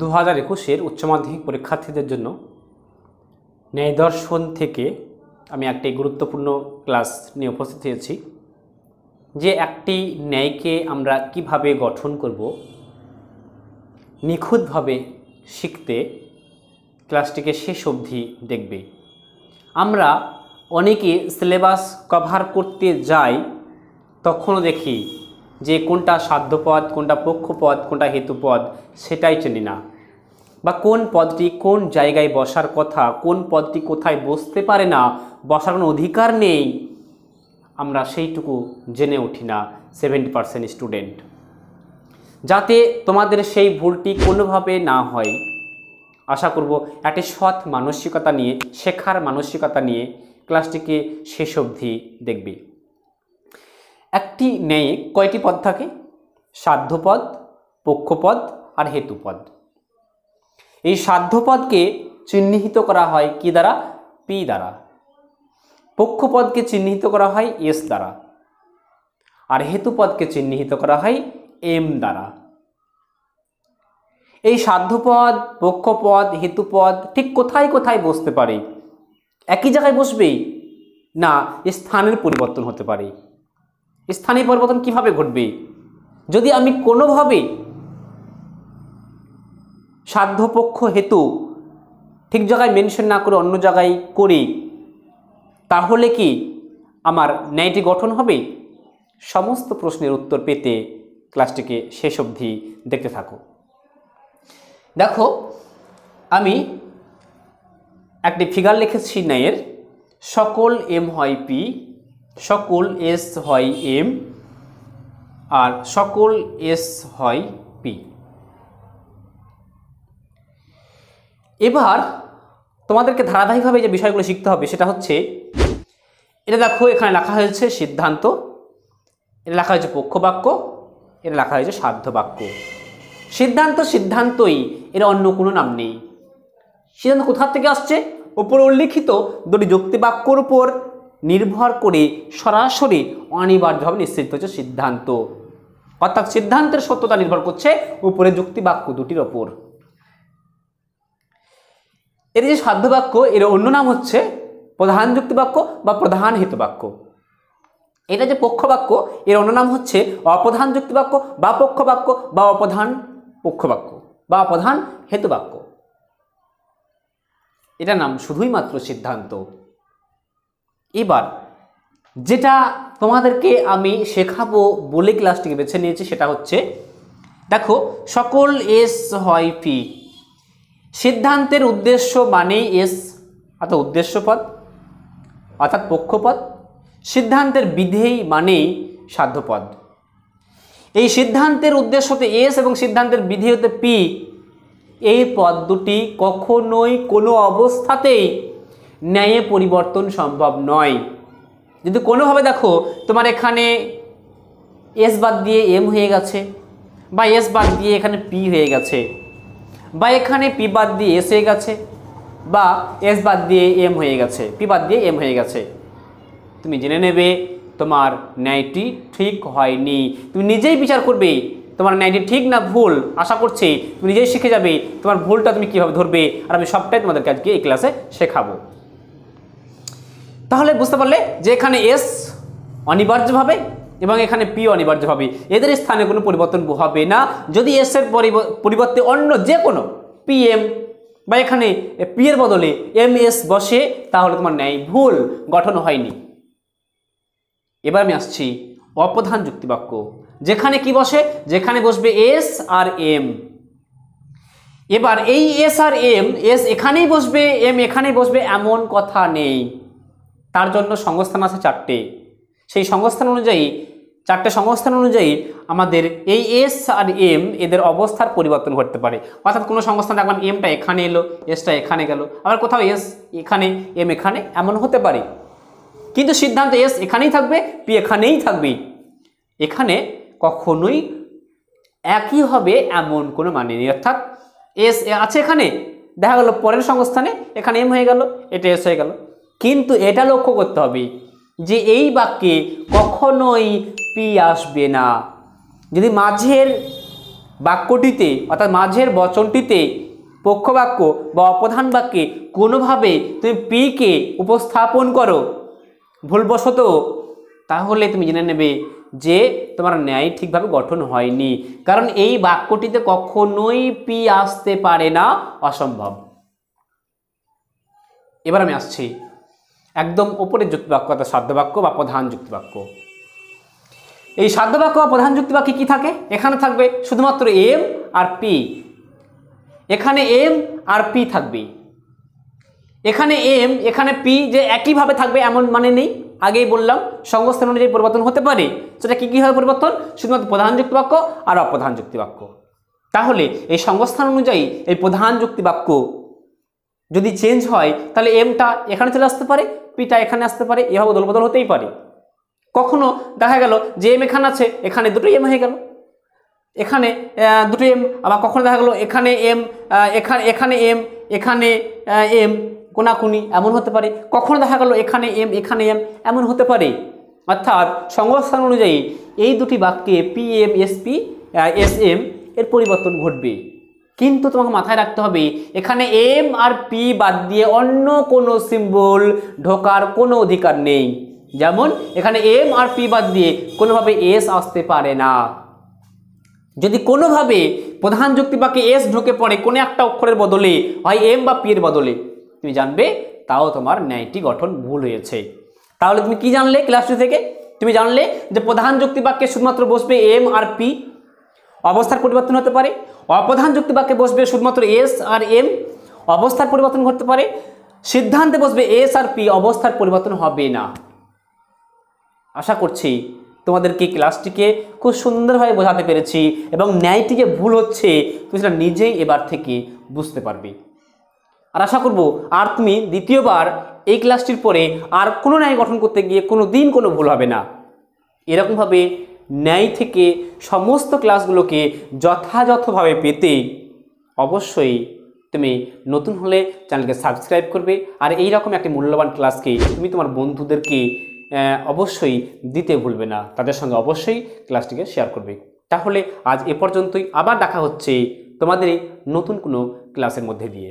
2021-এর উচ্চ মাধ্যমিক পরীক্ষার্থীদের জন্য ন্যায় দর্শন থেকে আমি একটি গুরুত্বপূর্ণ ক্লাস নিয়ে উপস্থিত হয়েছি যে একটি ন্যায়কে আমরা কিভাবে গঠন করব নিখুঁতভাবে শিখতে ক্লাসটিকে শেষ অবধি দেখবে। আমরা অনেকে সিলেবাস কভার করতে যাই, তখনও দেখি যে কোনটা সাধ্যপদ, কোনটা পক্ষপদ, কোনটা হেতুপদ সেটাই চিনি না, বা কোন পদটি কোন জায়গায় বসার কথা, কোন পদটি কোথায় বসতে পারে না, বসার কোনো অধিকার নেই, আমরা সেইটুকু জেনে উঠি না 70% স্টুডেন্ট। যাতে তোমাদের সেই ভুলটি কোনোভাবে না হয়, আশা করব একটি সৎ মানসিকতা নিয়ে, শেখার মানসিকতা নিয়ে ক্লাসটিকে শেষ অবধি দেখবে। একটি ন্যায়ে কয়টি পদ থাকে? সাধ্যপদ, পক্ষপদ আর হেতুপদ। এই সাধ্যপদকে চিহ্নিত করা হয় কি দ্বারা? পি দ্বারা। পক্ষপদকে চিহ্নিত করা হয় এস দ্বারা, আর হেতুপদকে চিহ্নিত করা হয় এম দ্বারা। এই সাধ্যপদ, পক্ষপদ, হেতুপদ ঠিক কোথায় কোথায় বসতে পারে? একই জায়গায় বসবে না, স্থানের পরিবর্তন হতে পারে। স্থানীয় পরিবর্তন কিভাবে ঘটবে? যদি আমি কোনোভাবে সাধ্য, পক্ষ, হেতু ঠিক জায়গায় মেনশন না করে অন্য জায়গায় করি, তাহলে কি আমার ন্যায়টি গঠন হবে? সমস্ত প্রশ্নের উত্তর পেতে ক্লাসটিকে শেষ অবধি দেখতে থাকো। দেখো, আমি একটি ফিগার লিখেছি ন্যায়ের। সকল এম হয় পি, সকল এস হয় এম, আর সকল এস হয় পি। এবার তোমাদেরকে ধারাবাহিকভাবে যে বিষয়গুলো শিখতে হবে সেটা হচ্ছে, এটা দেখো এখানে লেখা হয়েছে সিদ্ধান্ত, এটা লেখা হয়েছে পক্ষবাক্য, এটা লেখা হয়েছে সাধ্য বাক্য। সিদ্ধান্ত সিদ্ধান্তই, এর অন্য কোনো নাম নেই। সিদ্ধান্ত কোথা থেকে আসছে? উপরে উল্লিখিত দুটি যুক্তিবাক্যর উপর নির্ভর করে সরাসরি অনিবার্যভাবে নিশ্চিত হচ্ছে সিদ্ধান্ত। অর্থাৎ সিদ্ধান্তের সত্যতা নির্ভর করছে উপরে যুক্তিবাক্য দুটির ওপর। এর যে সাধ্য বাক্য, এর অন্য নাম হচ্ছে প্রধান যুক্তিবাক্য বা প্রধান হেতুবাক্য। এটা যে পক্ষবাক্য, এর অন্য নাম হচ্ছে অপ্রধান যুক্তিবাক্য বা পক্ষবাক্য বা অপ্রধান পক্ষবাক্য বা অপ্রধান হেতুবাক্য। এটার নাম শুধুই মাত্র সিদ্ধান্ত। এবার যেটা তোমাদেরকে আমি শেখাবো বলে ক্লাসটিকে বেছে নিয়েছি সেটা হচ্ছে, দেখো সকল এস হয় পি। সিদ্ধান্তের উদ্দেশ্য মানেই এস, অর্থাৎ উদ্দেশ্যপদ অর্থাৎ পক্ষপদ। সিদ্ধান্তের বিধেয় মানেই সাধ্যপদ। এই সিদ্ধান্তের উদ্দেশ্যতে এস এবং সিদ্ধান্তের বিধেয়তে পি, এই পদ দুটি কখনোই কোনো অবস্থাতেই ন্যায়ে পরিবর্তন সম্ভব নয়। যদি কোনোভাবে দেখো তোমার এখানে এস বাদ দিয়ে এম হয়ে গেছে, বা এস বাদ দিয়ে এখানে পি হয়ে গেছে, বা এখানে পি বাদ দিয়ে এস হয়ে গেছে, বা এস বাদ দিয়ে এম হয়ে গেছে, পি বাদ দিয়ে এম হয়ে গেছে, তুমি জেনে নেবে তোমার ন্যায়টি ঠিক হয়নি। তুমি নিজেই বিচার করবে তোমার ন্যায়টি ঠিক না ভুল। আশা করছি তুমি নিজেই শিখে যাবে তোমার ভুলটা তুমি কীভাবে ধরবে, আর আমি সবটাই তোমাদেরকে আজকে এই ক্লাসে শেখাবো। তাহলে বুঝতে পারলে যে এখানে এস অনিবার্যভাবে এবং এখানে পি অনিবার্যভাবে, এদের স্থানে কোনো পরিবর্তন হবে না। যদি এস এর পরিবর্তে অন্য যে কোনো পি এম বা এখানে পি এর বদলে এম এস বসে, তাহলে তোমার ন্যায় ভুল, গঠন হয়নি। এবার আমি আসছি অপ্রধান যুক্তিবাক্য। যেখানে কি বসে? যেখানে বসবে এস আর এম। এবার এই এস আর এম, এস এখানেই বসবে, এম এখানেই বসবে এমন কথা নেই। তার জন্য সংস্থান আছে চারটে। সেই সংস্থান অনুযায়ী, চারটে সংস্থান অনুযায়ী আমাদের এই এস আর এম এদের অবস্থার পরিবর্তন ঘটতে পারে। অর্থাৎ কোনো সংস্থান দেখলাম এমটা এখানে এলো, এসটা এখানে গেল, আবার কোথাও এস এখানে এম এখানে, এমন হতে পারে। কিন্তু সিদ্ধান্ত এস এখানেই থাকবে, পি এখানেই থাকবে। এখানে কখনোই একই হবে এমন কোনো মানে নেই। অর্থাৎ এস আছে এখানে, দেখা গেল পরের সংস্থানে এখানে এম হয়ে গেল, এটা এস হয়ে গেল। কিন্তু এটা লক্ষ্য করতে হবে যে এই বাক্যে কখনোই পি আসবে না। যদি মাঝের বাক্যটিতে অর্থাৎ মাঝের বচনটিতে পক্ষ বাক্য বা অপ্রধান বাক্যে কোনোভাবে তুমি পিকে উপস্থাপন করো ভুলবশত, তাহলে তুমি জেনে নেবে যে তোমার ন্যায় ঠিকভাবে গঠন হয়নি, কারণ এই বাক্যটিতে কখনোই পি আসতে পারে না, অসম্ভব। এবার আমি আসছি একদম ওপরের যুক্তিবাক্য অর্থাৎ সাধ্য বাক্য বা প্রধান যুক্তিবাক্য। এই সাধ্য বাক্য বা প্রধান যুক্তিবাক্যে কি থাকে? এখানে থাকবে শুধুমাত্র এম আর পি, এখানে এম আর পি থাকবে, এখানে এম এখানে পি যে একইভাবে থাকবে এমন মানে নেই। আগেই বললাম সংস্থান অনুযায়ী পরিবর্তন হতে পারে, সেটা কি হবে পরিবর্তন? শুধুমাত্র প্রধান যুক্তিবাক্য আর অপ্রধান যুক্তিবাক্য। তাহলে এই সংস্থান অনুযায়ী এই প্রধান যুক্তিবাক্য যদি চেঞ্জ হয় তাহলে এমটা এখানে চলে আসতে পারে, পিটা এখানে আসতে পারে, এভাবে দল বদল হতেই পারে। কখনো দেখা গেল যে এম এখানে আছে, এখানে দুটো এম হয়ে গেল, এখানে দুটো এম, আবার কখনো দেখা গেল এখানে এম এখানে এম এখানে এম কোনাকুনি এমন হতে পারে, কখনো দেখা গেল এখানে এম এখানে এম এমন হতে পারে। অর্থাৎ সংস্থান অনুযায়ী এই দুটি বাক্যে P M S P S M এর পরিবর্তন ঘটবে। কিন্তু তোমাকে মাথায় রাখতে হবে এখানে এম আর পি বাদ দিয়ে অন্য কোনো সিম্বল ঢোকার কোনো অধিকার নেই। যেমন এখানে এম আর পি বাদ দিয়ে কোনোভাবে এস আসতে পারে না। যদি কোনোভাবে প্রধান যুক্তিবাক্যে এস ঢুকে পড়ে কোনো একটা অক্ষরের বদলে, হয় এম বা পি এর বদলে, তুমি জানবে তাও তোমার ন্যায়টি গঠন ভুল হয়েছে। তাহলে তুমি কি জানলে ক্লাসটি থেকে? তুমি জানলে যে প্রধান যুক্তিবাক্যে শুধুমাত্র বসবে এম আর পি, অবস্থার পরিবর্তন হতে পারে। অপ্রধান যুক্তিবাক্যে বসবে শুধুমাত্র এস আর এম, অবস্থার পরিবর্তন ঘটতে পারে। সিদ্ধান্তে বসবে এস আর পি, অবস্থার পরিবর্তন হবে না। আশা করছি তোমাদেরকে ক্লাসটিকে খুব সুন্দরভাবে বোঝাতে পেরেছি এবং ন্যায়টিকে ভুল হচ্ছে তুমি সেটা নিজেই এবার থেকে বুঝতে পারবে। আর আশা করব আর তুমি দ্বিতীয়বার এই ক্লাসটির পরে আর কোনো ন্যায় গঠন করতে গিয়ে কোনো দিন কোনো ভুল হবে না। এরকমভাবে ন্যায় থেকে সমস্ত ক্লাসগুলোকে যথাযথভাবে পেতে অবশ্যই তুমি নতুন হলে চ্যানেলকে সাবস্ক্রাইব করবে, আর এই রকম একটি মূল্যবান ক্লাসকে তুমি তোমার বন্ধুদেরকে অবশ্যই দিতে ভুলবে না, তাদের সঙ্গে অবশ্যই ক্লাসটিকে শেয়ার করবে। তাহলে আজ এ পর্যন্তই, আবার দেখা হচ্ছে তোমাদের নতুন কোনো ক্লাসের মধ্যে দিয়ে।